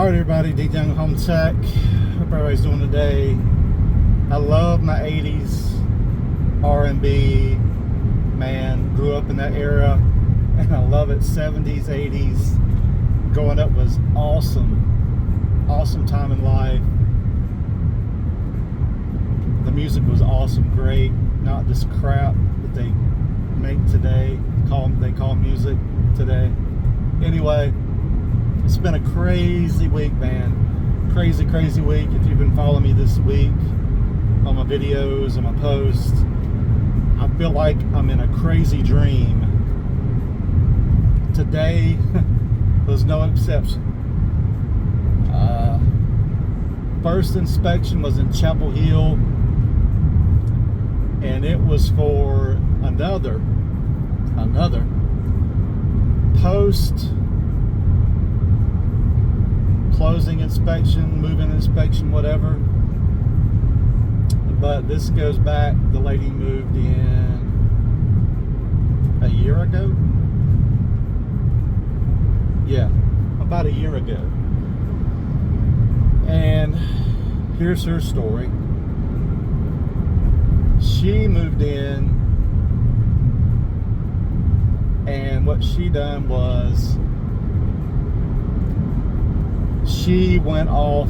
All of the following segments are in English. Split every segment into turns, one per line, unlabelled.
Alright everybody, D Young Home Tech. Hope everybody's doing today. I love my 80s R&B, man. Grew up in that era and I love it. 70s, 80s. Growing up was awesome. Awesome time in life. The music was awesome, great. Not this crap that they make today. They call music today. Anyway, it's been a crazy week, man. Crazy week. If you've been following me this week on my videos, on my posts, I feel like I'm in a crazy dream. Today was no exception. First inspection was in Chapel Hill, and it was for another post closing inspection, move-in inspection, whatever. But this goes back, the lady moved in a year ago. Yeah, about a year ago. And here's her story. She moved in, and what she done was she went off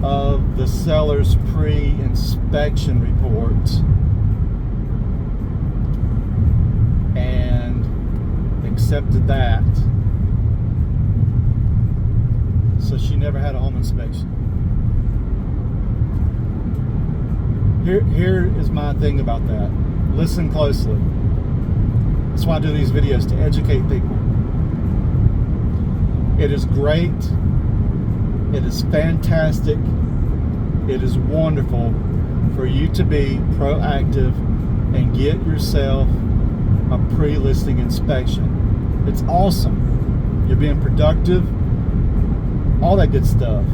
of the seller's pre-inspection report and accepted that. So she never had a home inspection. Here is my thing about that. Listen closely. That's why I do these videos, to educate people. It is great. It is fantastic. It is wonderful for you to be proactive and get yourself a pre-listing inspection. It's awesome. You're being productive. All that good stuff.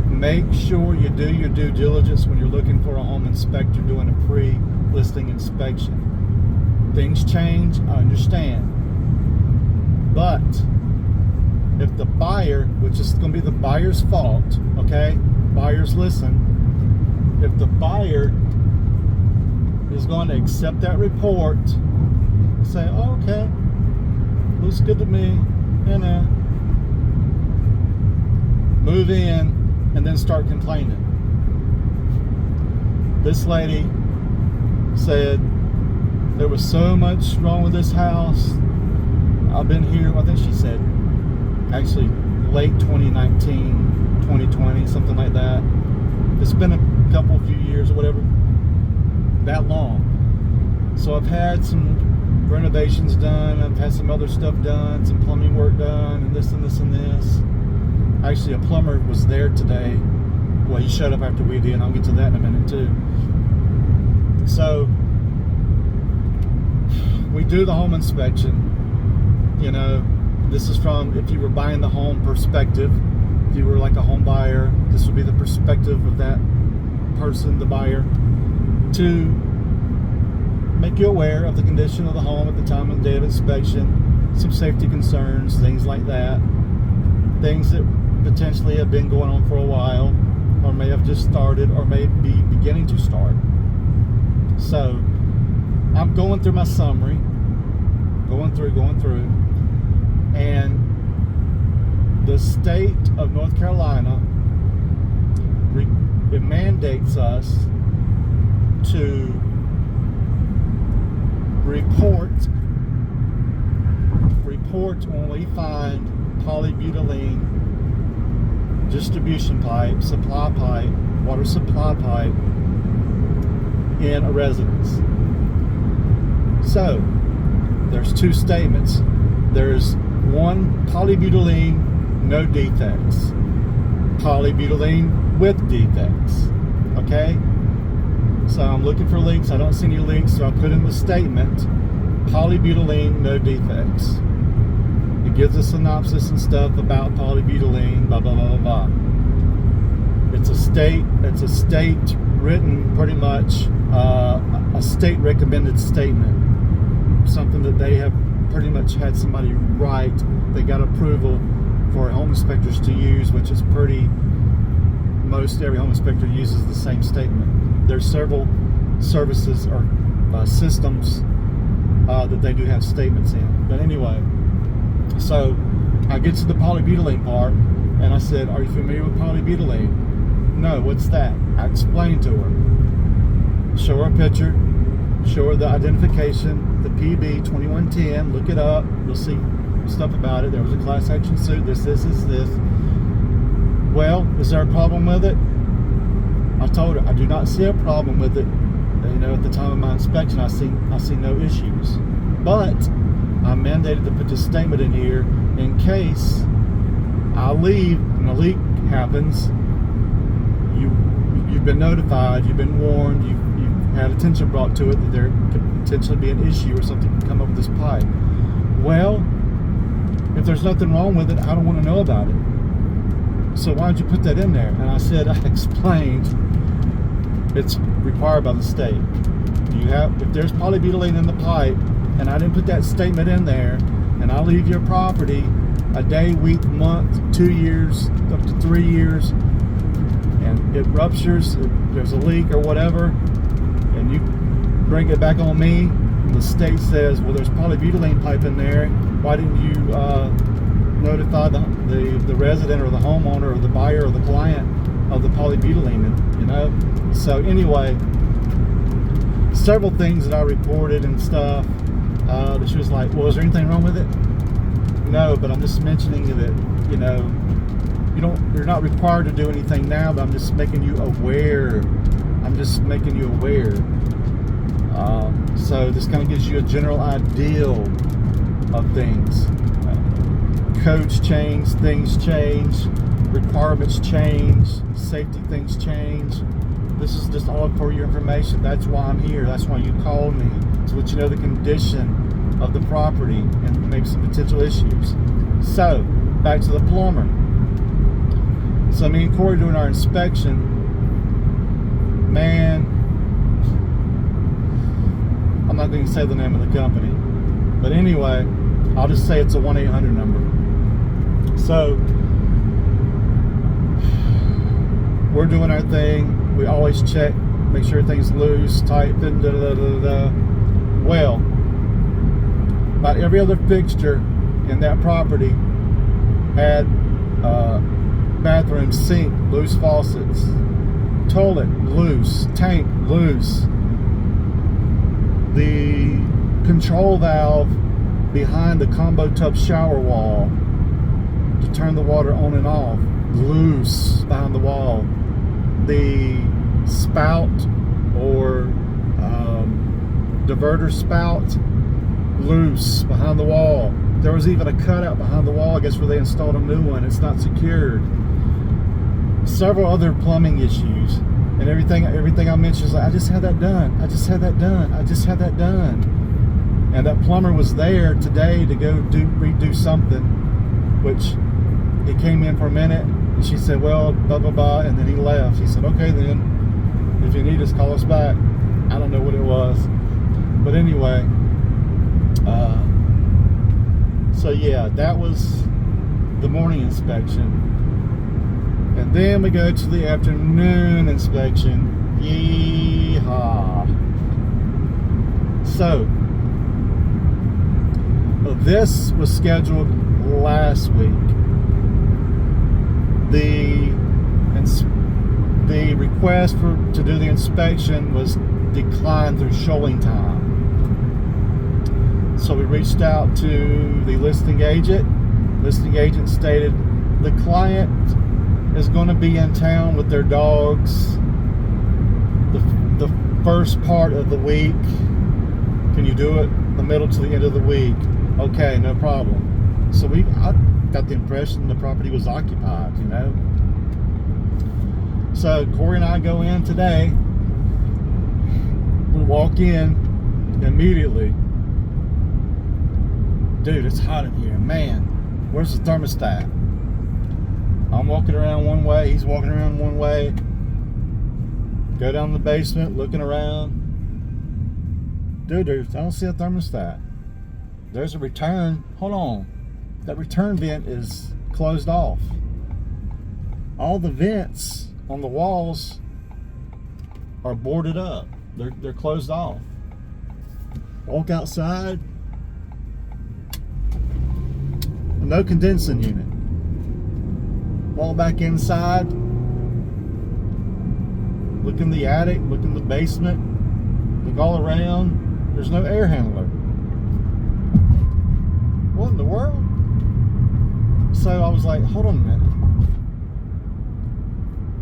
Make sure you do your due diligence when you're looking for a home inspector doing a pre-listing inspection. Things change, I understand. But if the buyer, which is going to be the buyer's fault, okay? Buyers, listen. If the buyer is going to accept that report, say, oh, okay, looks good to me, move in, and then start complaining. This lady said there was so much wrong with this house. I've been here, I think she said, actually late 2019, 2020, something like that. It's been a few years or whatever, that long. So I've had some renovations done, I've had some other stuff done, some plumbing work done, and this and this and this. Actually, a plumber was there today. Well, he showed up after we did, and I'll get to that in a minute too. So we do the home inspection. You know, this is from, if you were buying the home perspective, if you were like a home buyer, this would be the perspective of that person, the buyer, to make you aware of the condition of the home at the time of the day of inspection, some safety concerns, things like that, things that potentially have been going on for a while, or may have just started, or may be beginning to start. So I'm going through my summary, going through, and the state of North Carolina, it mandates us to report when we find polybutylene distribution pipe, supply pipe, water supply pipe in a residence. So there's two statements. There's one, polybutylene, no defects. Polybutylene with defects. Okay? So I'm looking for leaks. I don't see any leaks, so I put in the statement, polybutylene, no defects. It gives a synopsis and stuff about polybutylene, blah, blah, blah, blah, blah. It's a state written, pretty much, a state recommended statement. Something that they have pretty much had somebody write. They got approval for home inspectors to use, which is most every home inspector uses the same statement. There's several services or systems that they do have statements in. But anyway, so I get to the polybutylene part, and I said, "Are you familiar with polybutylene?" "No, what's that?" I explained to her. Show her a picture, show her the identification, the PB 2110, look it up, you'll see stuff about it. There was a class action suit, this. "Well, is there a problem with it?" I told her, "I do not see a problem with it. At the time of my inspection, I see no issues. But I'm mandated to put this statement in here in case I leave and a leak happens. You've been notified, you've been warned, you've had attention brought to it that there could potentially be an issue or something could come up with this pipe." "Well, if there's nothing wrong with it, I don't want to know about it. So why don't you put that in there?" And I said, I explained, it's required by the state. If there's polybutylene in the pipe and I didn't put that statement in there, and I leave your property a day, week, month, 2 years, up to 3 years, and it ruptures, there's a leak or whatever, and you bring it back on me, and the state says, "Well, there's polybutylene pipe in there. Why didn't you notify the resident or the homeowner or the buyer or the client of the polybutylene?" So anyway, several things that I reported and stuff, that she was like, "Well, is there anything wrong with it?" "No, but I'm just mentioning that, you're not required to do anything now, but I'm just making you aware. So this kind of gives you a general idea of things. Codes change, things change, requirements change, safety things change. This is just all for your information. That's why I'm here. That's why you called me, to let you know the condition of the property and maybe some potential issues." So, back to the plumber. So me and Corey doing our inspection, man, I'm not going to say the name of the company, but anyway, I'll just say it's a 1-800 number. So, we're doing our thing. We always check, make sure everything's loose, tight, Well, about every other fixture in that property had bathroom sink, loose faucets, toilet loose, tank loose, the control valve behind the combo tub shower wall to turn the water on and off, loose behind the wall, the spout or diverter spout loose behind the wall. There was even a cutout behind the wall, I guess, where they installed a new one. It's not secured. Several other plumbing issues, and everything I mentioned is like, "I just had that done. I just had that done. I just had that done." And that plumber was there today to go redo something, which he came in for a minute, and she said, "Well, blah blah blah," and then he left. He said, "Okay, then, if you need us, call us back." I don't know what it was, but anyway. So yeah, that was the morning inspection. And then we go to the afternoon inspection. Yeehaw. So, this was scheduled last week. The request to do the inspection was declined through showing time. So we reached out to the listing agent. Listing agent stated the client is going to be in town with their dogs the first part of the week. Can you do it the middle to the end of the week? Okay, no problem. So I got the impression the property was occupied, So Corey and I go in today. We walk in immediately. Dude, it's hot in here, man. Where's the thermostat? I'm walking around one way, he's walking around one way. Go down the basement, looking around. Dude, I don't see a thermostat. There's a return. Hold on. That return vent is closed off. All the vents on the walls are boarded up. They're closed off. Walk outside, no condensing unit. Walk back inside, look in the attic, look in the basement, look all around. There's no air handler. What in the world? So I was like, hold on a minute.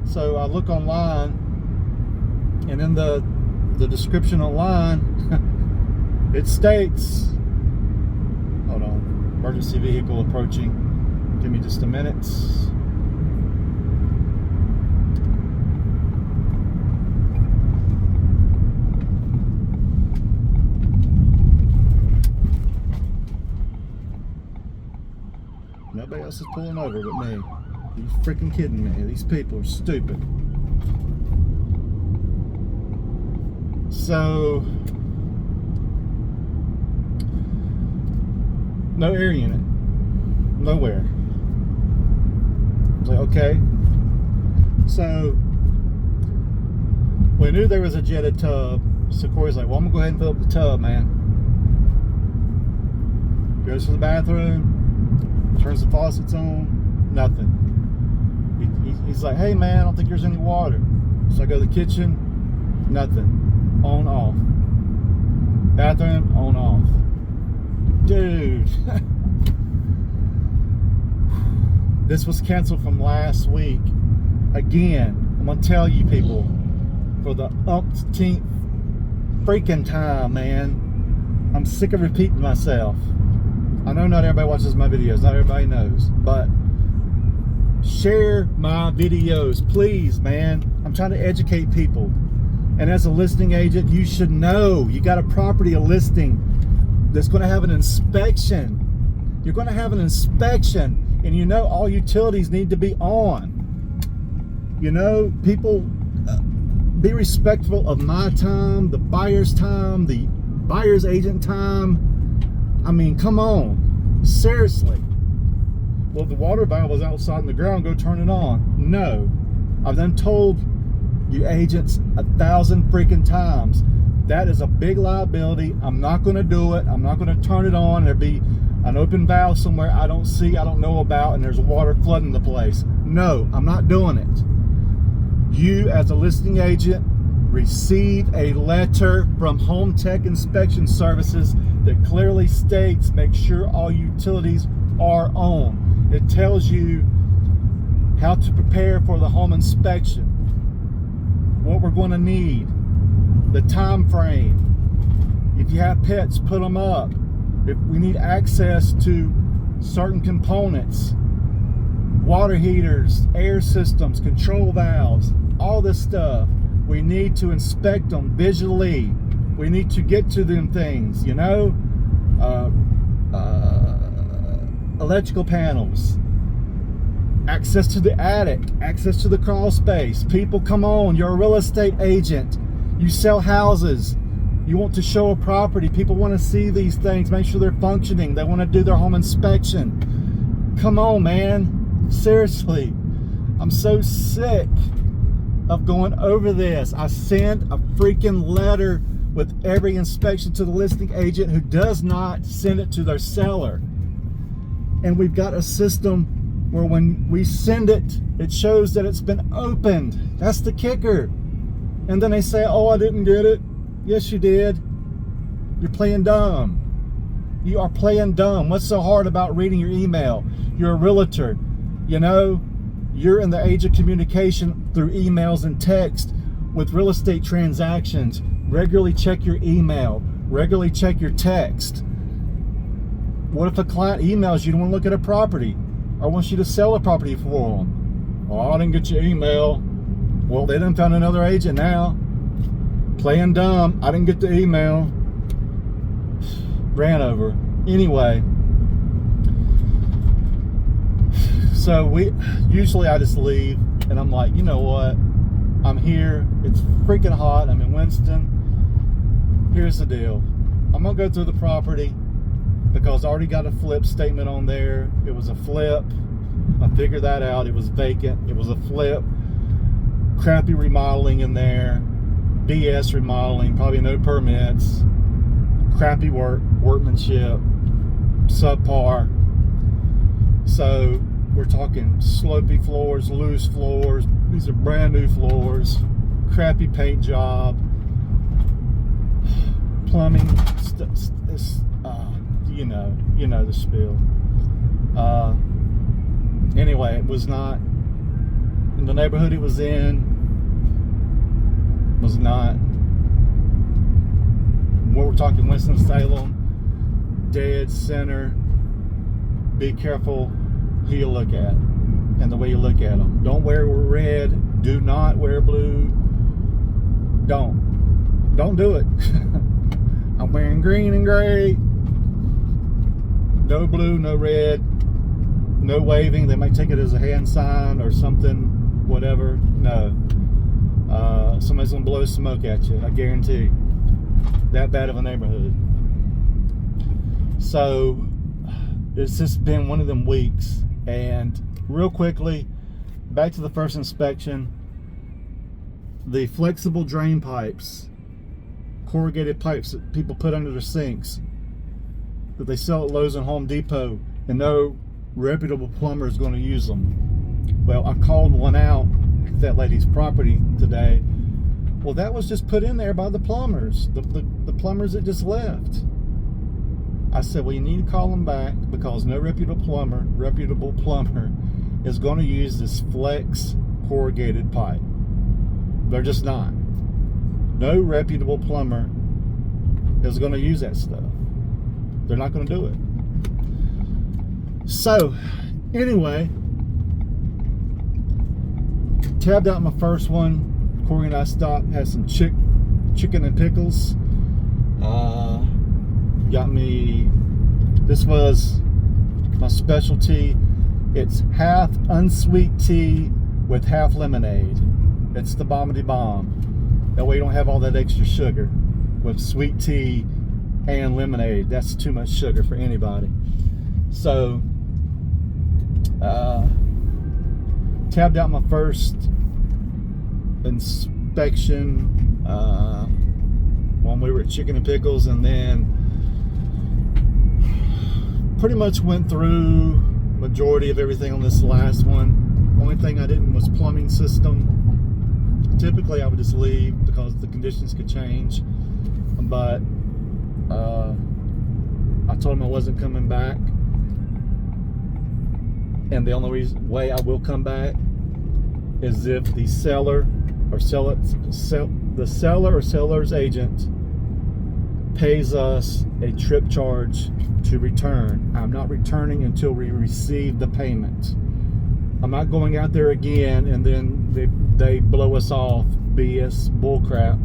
So I look online, and in the description online, it states, hold on, emergency vehicle approaching. Give me just a minute. Nobody else is pulling over but me. Are you freaking kidding me? These people are stupid. So, no air unit. Nowhere. I was like, okay. So, we knew there was a jetted tub. So Corey's like, well, I'm going to go ahead and fill up the tub, man. Goes to the bathroom. Turns the faucets on. Nothing. He's like, hey, man, I don't think there's any water. So I go to the kitchen. Nothing. On, off. Bathroom, on, off. Dude. This was canceled from last week. Again, I'm going to tell you people, for the umpteenth freaking time, man. I'm sick of repeating myself. I know not everybody watches my videos. Not everybody knows. But share my videos, please, man. I'm trying to educate people. And as a listing agent, you should know. You got a property, a listing that's going to have an inspection. You're going to have an inspection. And you know all utilities need to be on. You know, people, be respectful of my time, the buyer's time, the buyer's agent time. I mean, come on. Seriously. Well, the water valve is outside in the ground. Go turn it on. No. I've done told you agents 1,000 freaking times. That is a big liability. I'm not going to do it. I'm not going to turn it on. There'll be an open valve somewhere I don't see, I don't know about, and there's water flooding the place. No, I'm not doing it. You, as a listing agent, receive a letter from Home Tech Inspection Services that clearly states make sure all utilities are on. It tells you how to prepare for the home inspection, what we're going to need, the time frame. If you have pets, put them up. If we need access to certain components, water heaters, air systems, control valves, all this stuff, we need to inspect them visually. We need to get to them things, you know, electrical panels, access to the attic, access to the crawl space. People, come on, you're a real estate agent. You sell houses. You want to show a property. People want to see these things, make sure they're functioning. They want to do their home inspection. Come on, man. Seriously. I'm so sick of going over this. I send a freaking letter with every inspection to the listing agent who does not send it to their seller. And we've got a system where when we send it, it shows that it's been opened. That's the kicker. And then they say, oh, I didn't get it. Yes, you did. You're playing dumb. You are playing dumb. What's so hard about reading your email? You're a realtor. You know, you're in the age of communication through emails and text with real estate transactions. Regularly check your email. Regularly check your text. What if a client emails you to want to look at a property or wants you to sell a property for them? Oh, I didn't get your email. Well, they done found another agent now. Playing dumb. I didn't get the email. Ran over. Anyway. So usually I just leave and I'm like, you know what? I'm here. It's freaking hot. I'm in Winston. Here's the deal. I'm going to go through the property because I already got a flip statement on there. It was a flip. I figured that out. It was vacant. It was a flip. Crappy remodeling in there. BS remodeling. Probably no permits. Crappy workmanship. Subpar. So we're talking slopey floors, loose floors. These are brand new floors. Crappy paint job. Plumbing. You know the spiel. Anyway, it was not in the neighborhood it was in. Was not. We're talking Winston-Salem, dead center. Be careful who you look at and the way you look at them. Don't wear red. Do not wear blue. Don't do it. I'm wearing green and gray. No blue, no red, no waving. They might take it as a hand sign or something, whatever. No. Somebody's gonna blow smoke at you, I guarantee. That bad of a neighborhood. So it's just been one of them weeks. And real quickly, back to the first inspection. The flexible drain pipes, corrugated pipes that people put under their sinks, that they sell at Lowe's and Home Depot, and no reputable plumber is going to use them. Well, I called one out at that lady's property today. Well, that was just put in there by the plumbers, the plumbers that just left. I said, well, you need to call them back, because no reputable plumber is going to use this flex corrugated pipe. They're just not. No reputable plumber is going to use that stuff. They're not going to do it. So, anyway, tabbed out my first one. Corey and I stopped, had some chicken and pickles. Got me, this was my specialty. It's half unsweet tea with half lemonade. It's the bombity bomb. That way you don't have all that extra sugar with sweet tea and lemonade. That's too much sugar for anybody. So tabbed out my first inspection when we were at Chicken and Pickles, and then pretty much went through majority of everything on this last one. Only thing I didn't was plumbing system. Typically I would just leave because the conditions could change, but I told him I wasn't coming back, and the only way I will come back is if the seller or the seller or seller's agent pays us a trip charge to return. I'm not returning until we receive the payment. I'm not going out there again and then they blow us off. BS, bullcrap.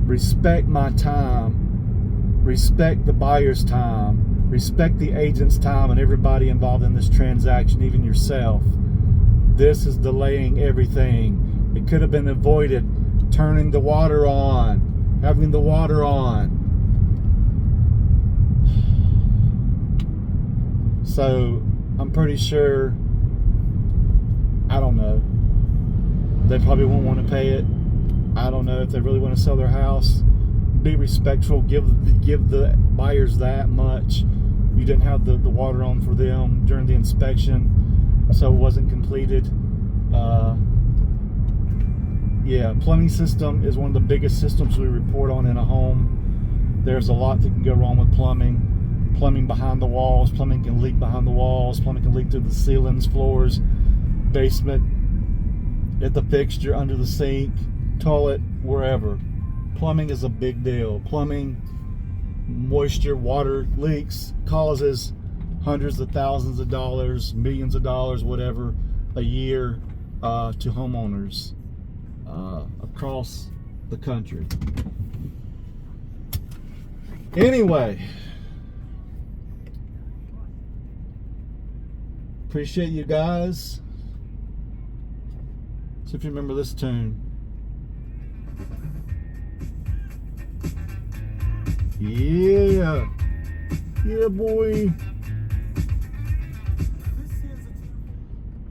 Respect my time. Respect the buyer's time. Respect the agent's time and everybody involved in this transaction, even yourself. This is delaying everything. It could have been avoided. Turning the water on. Having the water on. So, I'm pretty sure, I don't know, they probably won't want to pay it. I don't know if they really want to sell their house. Be respectful, give the buyers that much. You didn't have the water on for them during the inspection, so it wasn't completed. Yeah, plumbing system is one of the biggest systems we report on in a home. There's a lot that can go wrong with plumbing. Plumbing behind the walls, plumbing can leak behind the walls, plumbing can leak through the ceilings, floors, basement, at the fixture, under the sink, toilet, wherever. Plumbing is a big deal. Plumbing, moisture, water leaks causes hundreds of thousands of dollars, millions of dollars, whatever, a year to homeowners across the country. Anyway, appreciate you guys. See if you remember this tune. Yeah, boy.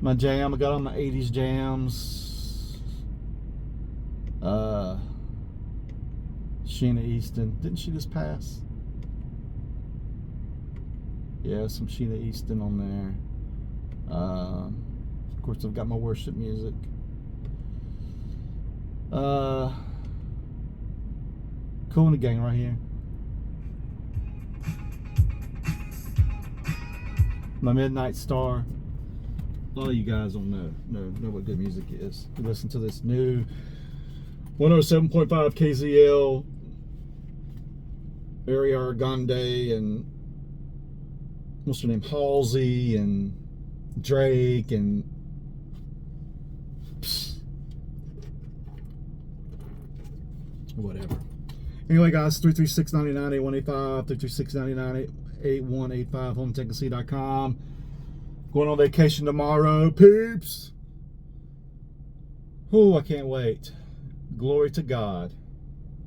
my jam. I got all my 80s jams. Sheena Easton. Didn't she just pass? Yeah, some Sheena Easton on there. Of course, I've got my worship music. Kool and the Gang right here. My Midnight Star. A lot of you guys don't know what good music is. You listen to this new 107.5 KZL, Ariana Grande, and what's her name, Halsey, and Drake, and whatever. Anyway, guys, 336-99-8185, 336-99-8185, HomeTechNC.com. Going on vacation tomorrow, peeps. Oh, I can't wait. Glory to God.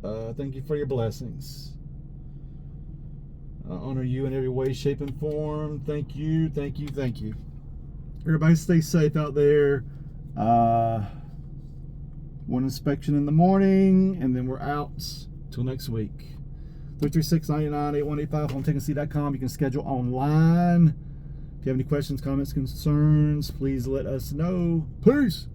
Thank you for your blessings. I honor you in every way, shape, and form. Thank you, thank you, thank you. Everybody stay safe out there. One inspection in the morning, and then we're out till next week. 336-99-8185, HomeTechNC.com. You can schedule online. If you have any questions, comments, concerns, please let us know. Peace.